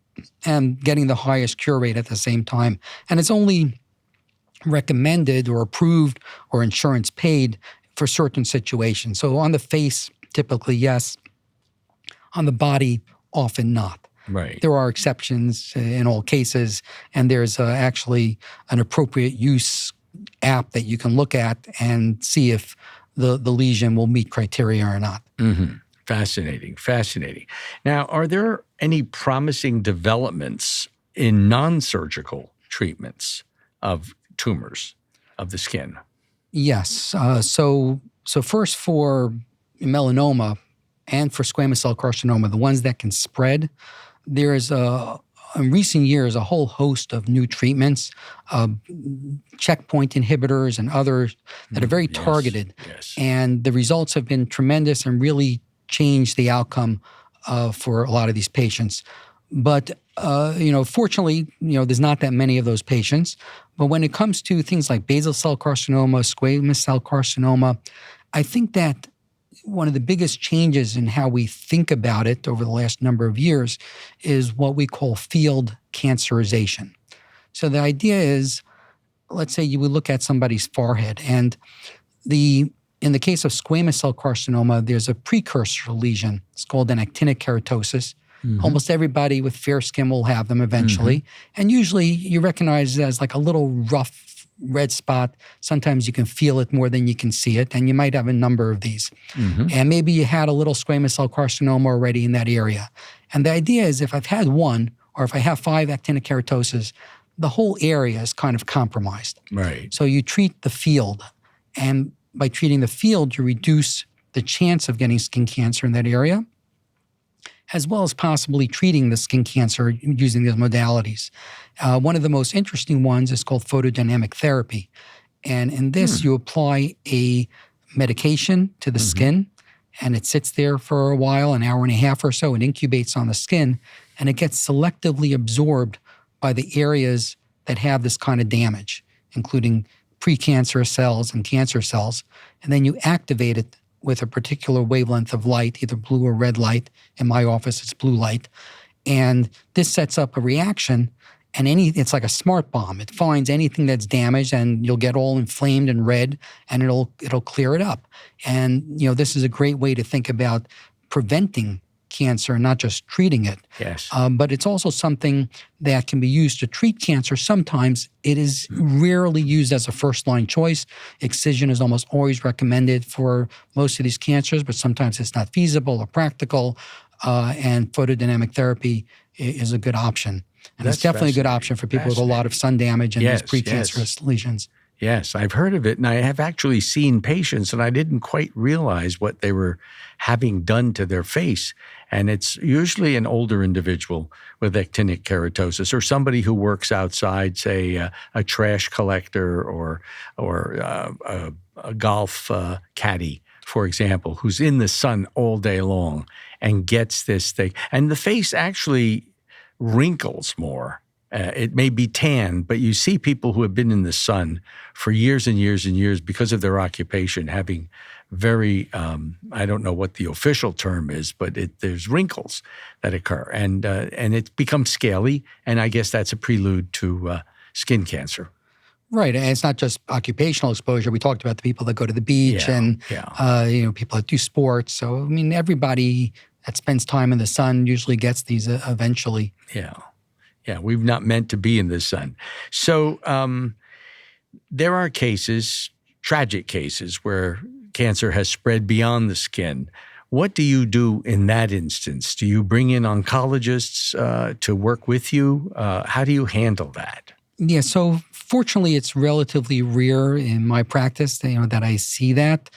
and getting the highest cure rate at the same time. And it's only recommended or approved or insurance paid for certain situations. So on the face, typically, yes. On the body, often not. Right. There are exceptions in all cases, and there's actually an appropriate use app that you can look at and see if the lesion will meet criteria or not. Mm-hmm. Fascinating. Now, are there any promising developments in non-surgical treatments of tumors of the skin? Yes. So first for melanoma and for squamous cell carcinoma, the ones that can spread, there's in recent years a whole host of new treatments, checkpoint inhibitors and others that are very targeted. Yes. And the results have been tremendous and really changed the outcome for a lot of these patients. But, fortunately, there's not that many of those patients. But when it comes to things like basal cell carcinoma, squamous cell carcinoma, I think that one of the biggest changes in how we think about it over the last number of years is what we call field cancerization. So the idea is, let's say you would look at somebody's forehead, and in the case of squamous cell carcinoma, there's a precursor lesion. It's called an actinic keratosis. Mm-hmm. Almost everybody with fair skin will have them eventually. Mm-hmm. And usually you recognize it as like a little rough red spot. Sometimes you can feel it more than you can see it, and you might have a number of these. Mm-hmm. And maybe you had a little squamous cell carcinoma already in that area. And the idea is if I've had one, or if I have 5 actinic keratoses, the whole area is kind of compromised. Right. So you treat the field, and by treating the field, you reduce the chance of getting skin cancer in that area, as well as possibly treating the skin cancer using these modalities. One of the most interesting ones is called photodynamic therapy. And in this, you apply a medication to the skin, and it sits there for a while, an hour and a half or so. It incubates on the skin, and it gets selectively absorbed by the areas that have this kind of damage, including precancerous cells and cancer cells, and then you activate it with a particular wavelength of light, either blue or red light. In my office, it's blue light. And this sets up a reaction, and it's like a smart bomb. It finds anything that's damaged, and you'll get all inflamed and red, and it'll clear it up. And this is a great way to think about preventing cancer, not just treating it. Yes. But it's also something that can be used to treat cancer. Sometimes it is rarely used as a first-line choice. Excision is almost always recommended for most of these cancers, but sometimes it's not feasible or practical, and photodynamic therapy is a good option. And it's definitely a good option for people with a lot of sun damage and these precancerous lesions. Yes, I've heard of it, and I have actually seen patients, and I didn't quite realize what they were having done to their face. And it's usually an older individual with actinic keratosis, or somebody who works outside, say a trash collector or a golf caddy, for example, who's in the sun all day long and gets this thing. And the face actually wrinkles more. It may be tan, but you see people who have been in the sun for years and years and years because of their occupation having very, I don't know what the official term is, but there's wrinkles that occur. And it becomes scaly, and I guess that's a prelude to skin cancer. Right, and it's not just occupational exposure. We talked about the people that go to the beach and people that do sports. So, I mean, everybody that spends time in the sun usually gets these eventually. Yeah, we've not meant to be in the sun. So there are cases, tragic cases, where cancer has spread beyond the skin. What do you do in that instance? Do you bring in oncologists to work with you? How do you handle that? Yeah, so fortunately, it's relatively rare in my practice that I see that.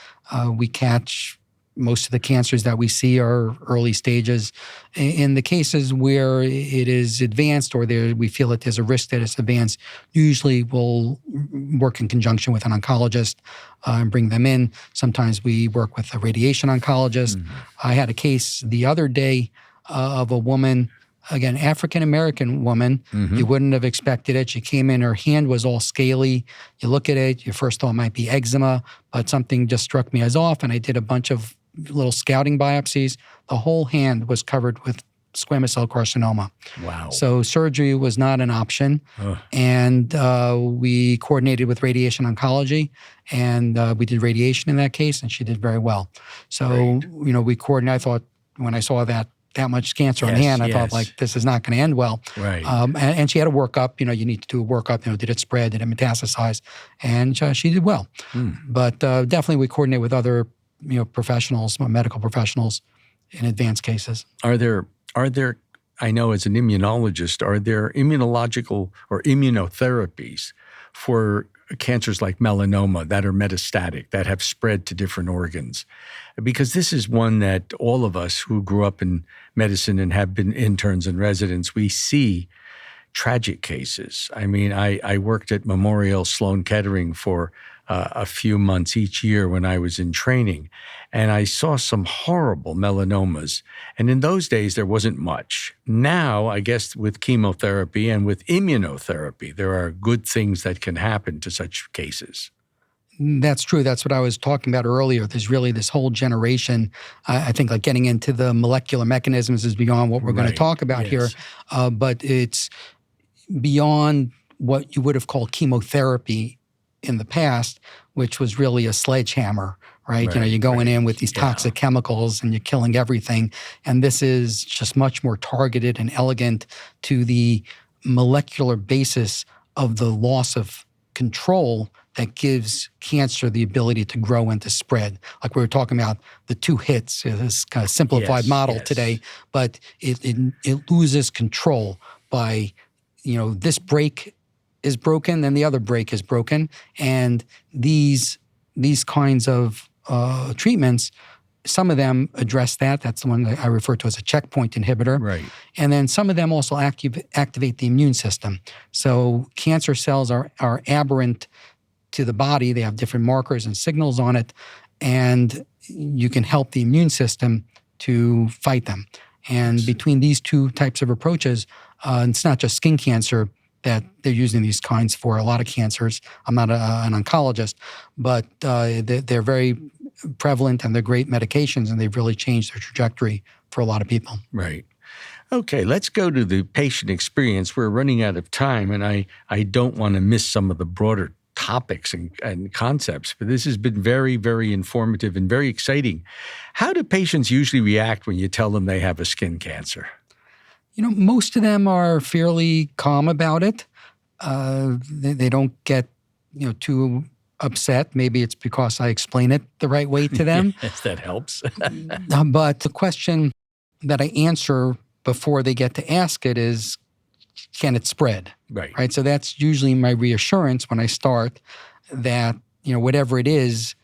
We catch most of the cancers that we see are early stages. In the cases where it is advanced or we feel that there's a risk that it's advanced, usually we'll work in conjunction with an oncologist and bring them in. Sometimes we work with a radiation oncologist. Mm-hmm. I had a case the other day of a woman, again, African-American woman. Mm-hmm. You wouldn't have expected it. She came in, her hand was all scaly. You look at it, your first thought might be eczema, but something just struck me as off, and I did a bunch of little scouting biopsies. The whole hand was covered with squamous cell carcinoma. Wow. So surgery was not an option. And we coordinated with radiation oncology, and we did radiation in that case, and she did very well. So, we coordinated. I thought when I saw that much cancer on hand, I thought, like, this is not going to end well. Right. And she had a workup. You need to do a workup. Did it spread? Did it metastasize? And she did well. But definitely we coordinate with other professionals, medical professionals in advanced cases. Are there, I know as an immunologist, are there immunological or immunotherapies for cancers like melanoma that are metastatic, that have spread to different organs? Because this is one that all of us who grew up in medicine and have been interns and residents, we see tragic cases. I mean, I worked at Memorial Sloan Kettering for a few months each year when I was in training, and I saw some horrible melanomas. And in those days, there wasn't much. Now, I guess with chemotherapy and with immunotherapy, there are good things that can happen to such cases. That's true. That's what I was talking about earlier. There's really this whole generation. I think like getting into the molecular mechanisms is beyond what we're going to talk about here, but it's beyond what you would have called chemotherapy in the past, which was really a sledgehammer, right? You're going in with these toxic chemicals and you're killing everything. And this is just much more targeted and elegant to the molecular basis of the loss of control that gives cancer the ability to grow and to spread. Like we were talking about the two hits, this kind of simplified model today, but it loses control by, this break is broken, then the other break is broken. And these kinds of treatments, some of them address that. That's the one that I refer to as a checkpoint inhibitor. Right. And then some of them also activate the immune system. So cancer cells are aberrant to the body. They have different markers and signals on it, and you can help the immune system to fight them. And between these two types of approaches, it's not just skin cancer, that they're using these kinds for a lot of cancers. I'm not an oncologist, but they're very prevalent and they're great medications, and they've really changed their trajectory for a lot of people. Right. Okay, let's go to the patient experience. We're running out of time, and I don't want to miss some of the broader topics and concepts, but this has been very, very informative and very exciting. How do patients usually react when you tell them they have a skin cancer? Most of them are fairly calm about it. They don't get, too upset. Maybe it's because I explain it the right way to them. Yes, that helps. But the question that I answer before they get to ask it is, can it spread? Right. So that's usually my reassurance when I start that, whatever it is,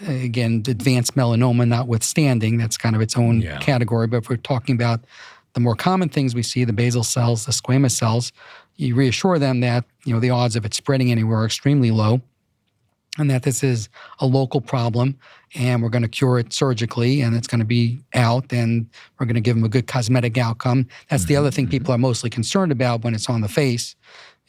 again, advanced melanoma notwithstanding, that's kind of its own category. But if we're talking about the more common things we see, the basal cells, the squamous cells, you reassure them that, the odds of it spreading anywhere are extremely low, and that this is a local problem, and we're going to cure it surgically, and it's going to be out, and we're going to give them a good cosmetic outcome. That's the other thing people are mostly concerned about when it's on the face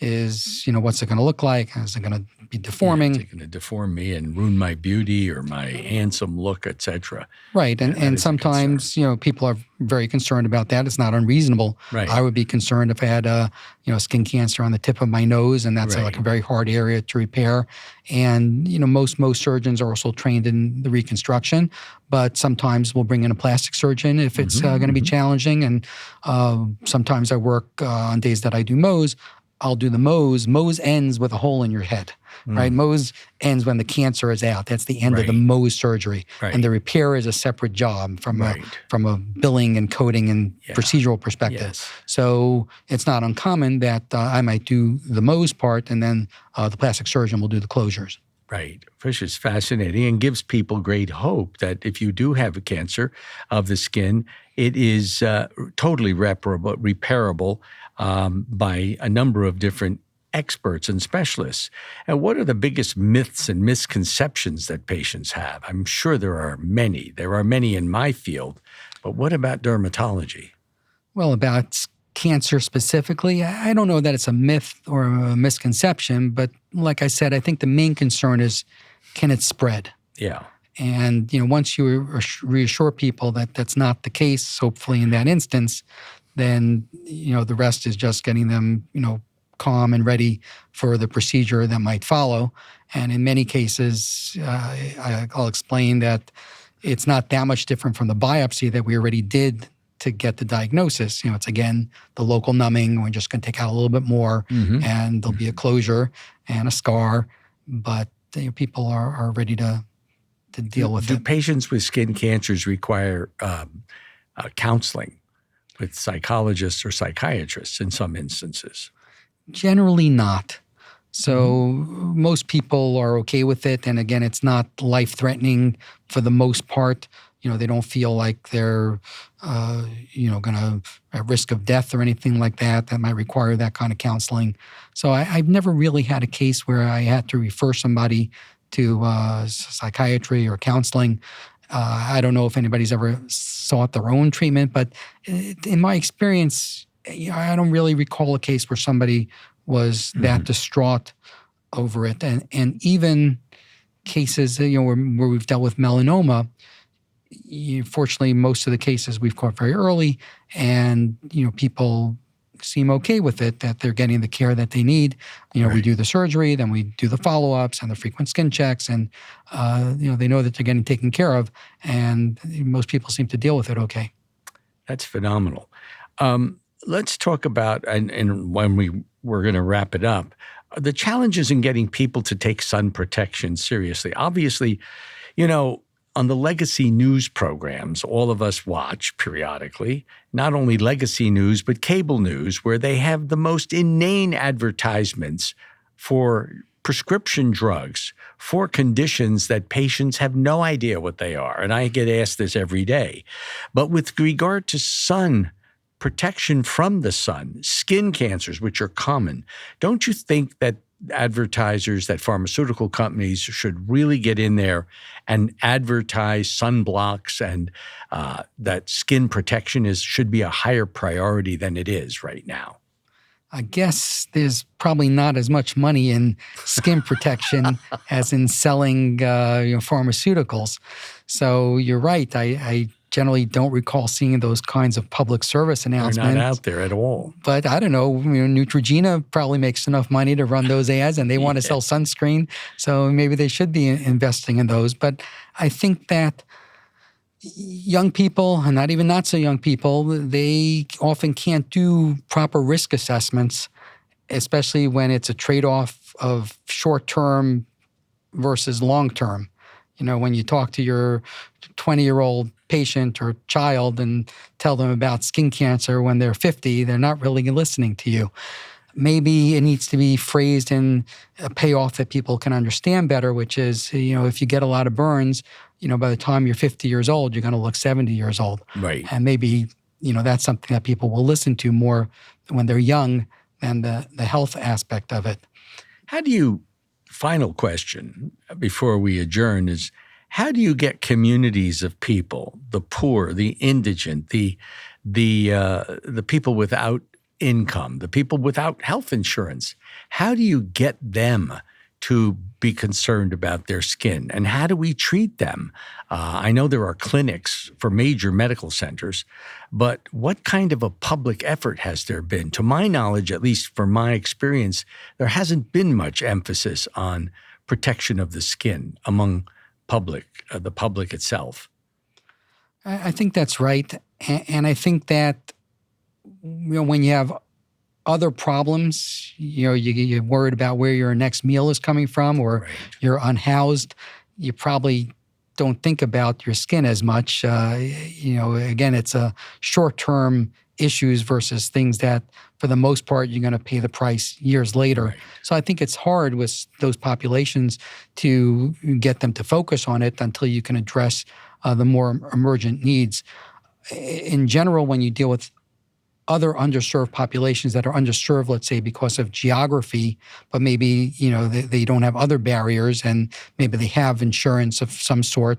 is, what's it going to look like? Is it going to be deforming? Is it going to deform me and ruin my beauty or my handsome look, etc.? Right. And sometimes, people are very concerned about that. It's not unreasonable. Right. I would be concerned if I had skin cancer on the tip of my nose, and that's like a very hard area to repair. And, most surgeons are also trained in the reconstruction, but sometimes we'll bring in a plastic surgeon if it's going to be challenging. And sometimes I work on days that I do Mohs. I'll do the Mohs. Mohs ends with a hole in your head, right? Mohs ends when the cancer is out. That's the end of the Mohs surgery. Right. And the repair is a separate job from a billing and coding and procedural perspective. Yes. So it's not uncommon that I might do the Mohs part, and then the plastic surgeon will do the closures. Right, which is fascinating and gives people great hope that if you do have a cancer of the skin, it is totally repairable by a number of different experts and specialists. And what are the biggest myths and misconceptions that patients have? I'm sure there are many. There are many in my field, but what about dermatology? Well, about cancer specifically, I don't know that it's a myth or a misconception, but like I said, I think the main concern is, can it spread? Yeah. And, once you reassure people that that's not the case, hopefully in that instance, then, the rest is just getting them, calm and ready for the procedure that might follow. And in many cases, I'll explain that it's not that much different from the biopsy that we already did to get the diagnosis. It's again, the local numbing. We're just going to take out a little bit more and there'll be a closure and a scar, but people are ready to deal with it. Do patients with skin cancers require counseling with psychologists or psychiatrists in some instances? Generally not. So most people are okay with it. And again, it's not life-threatening for the most part. They don't feel like they're, going to at risk of death or anything like that might require that kind of counseling. So I've never really had a case where I had to refer somebody to psychiatry or counseling. I don't know if anybody's ever sought their own treatment, but in my experience, I don't really recall a case where somebody was that distraught over it. And even cases, where we've dealt with melanoma, fortunately, most of the cases we've caught very early, and people seem okay with it, that they're getting the care that they need. We do the surgery, then we do the follow-ups and the frequent skin checks, and they know that they're getting taken care of, and most people seem to deal with it okay. That's phenomenal. Let's talk about, and when we're going to wrap it up, the challenges in getting people to take sun protection seriously. Obviously, on the legacy news programs, all of us watch periodically, not only legacy news, but cable news, where they have the most inane advertisements for prescription drugs for conditions that patients have no idea what they are. And I get asked this every day. But with regard to sun protection from the sun, skin cancers, which are common, don't you think that advertisers, that pharmaceutical companies should really get in there and advertise sunblocks, and that skin protection should be a higher priority than it is right now? I guess there's probably not as much money in skin protection as in selling pharmaceuticals. So you're right. I generally don't recall seeing those kinds of public service announcements. They're not out there at all. But I don't know. Neutrogena probably makes enough money to run those ads, and they want to sell sunscreen. So maybe they should be investing in those. But I think that young people, and not even not so young people, they often can't do proper risk assessments, especially when it's a trade-off of short-term versus long-term. When you talk to your 20-year-old patient or child and tell them about skin cancer when they're 50, they're not really listening to you. Maybe it needs to be phrased in a payoff that people can understand better, which is, if you get a lot of burns, by the time you're 50 years old, you're going to look 70 years old. Right. And maybe, that's something that people will listen to more when they're young than the health aspect of it. Final question before we adjourn is, how do you get communities of people, the poor, the indigent, the people without income, the people without health insurance, how do you get them to be concerned about their skin? And how do we treat them? I know there are clinics for major medical centers, but what kind of a public effort has there been? To my knowledge, at least from my experience, there hasn't been much emphasis on protection of the skin among the public itself. I think that's right. And I think that when you have other problems, you're worried about where your next meal is coming from, or you're unhoused, you probably don't think about your skin as much. Again, it's a short-term issues versus things that, for the most part, you're going to pay the price years later. Right. So I think it's hard with those populations to get them to focus on it until you can address the more emergent needs. In general, when you deal with other underserved populations that are underserved, let's say, because of geography, but maybe, they don't have other barriers and maybe they have insurance of some sort,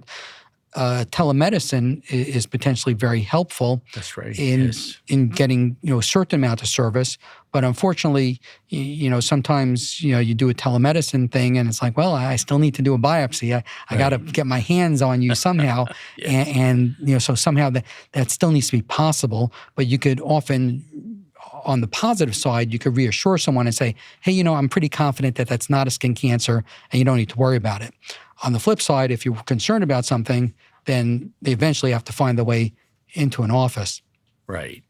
telemedicine is potentially very helpful. That's right. in getting a certain amount of service. But unfortunately, sometimes you do a telemedicine thing and it's like, well, I still need to do a biopsy. I got to get my hands on you somehow, and so somehow that still needs to be possible. But you could often, on the positive side, you could reassure someone and say, hey, I'm pretty confident that that's not a skin cancer and you don't need to worry about it. On the flip side, if you're concerned about something, then they eventually have to find the way into an office. Right.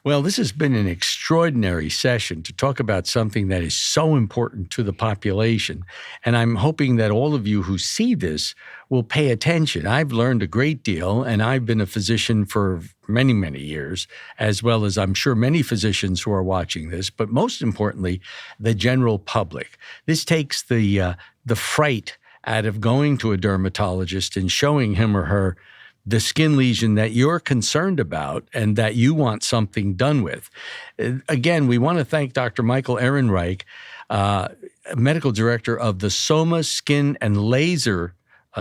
Well, this has been an extraordinary session to talk about something that is so important to the population. And I'm hoping that all of you who see this will pay attention. I've learned a great deal, and I've been a physician for many, many years, as well as I'm sure many physicians who are watching this, but most importantly, the general public. This takes the fright out of going to a dermatologist and showing him or her the skin lesion that you're concerned about and that you want something done with. Again, we want to thank Dr. Michael Ehrenreich, medical director of the Soma Skin and Laser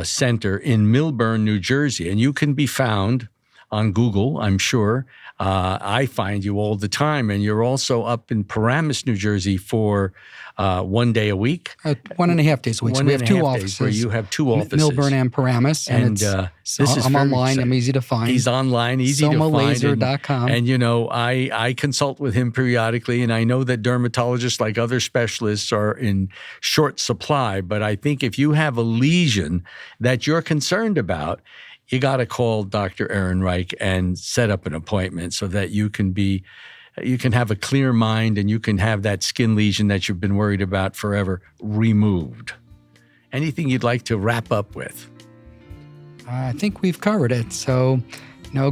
Center in Millburn, New Jersey. And you can be found on Google, I'm sure. I find you all the time. And you're also up in Paramus, New Jersey for 1 day a week? 1.5 days a week. So we have 2 offices. Where you have 2 offices. Millburn and Paramus. And I'm online. I'm easy to find. He's online, easy to find. SomaLaser.com. And I consult with him periodically, and I know that dermatologists, like other specialists, are in short supply. But I think if you have a lesion that you're concerned about, you got to call Dr. Ehrenreich and set up an appointment so that you can have a clear mind and you can have that skin lesion that you've been worried about forever removed. Anything you'd like to wrap up with? I think we've covered it. So,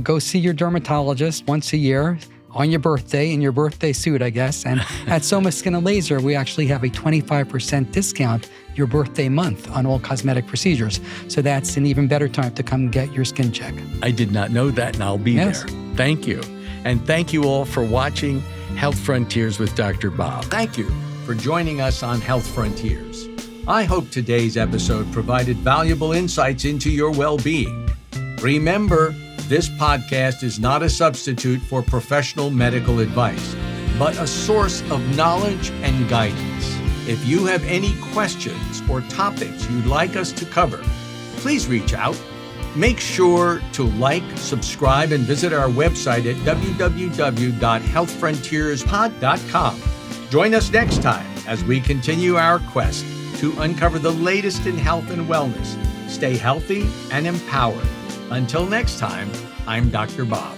go see your dermatologist once a year on your birthday, in your birthday suit, I guess. And at Soma Skin and Laser, we actually have a 25% discount your birthday month on all cosmetic procedures. So that's an even better time to come get your skin check. I did not know that, and I'll be there. Thank you. And thank you all for watching Health Frontiers with Dr. Bob. Thank you for joining us on Health Frontiers. I hope today's episode provided valuable insights into your well-being. Remember, this podcast is not a substitute for professional medical advice. but a source of knowledge and guidance. If you have any questions or topics you'd like us to cover, please reach out. Make sure to like, subscribe, and visit our website at www.healthfrontierspod.com. Join us next time as we continue our quest to uncover the latest in health and wellness. Stay healthy and empowered. Until next time, I'm Dr. Bob.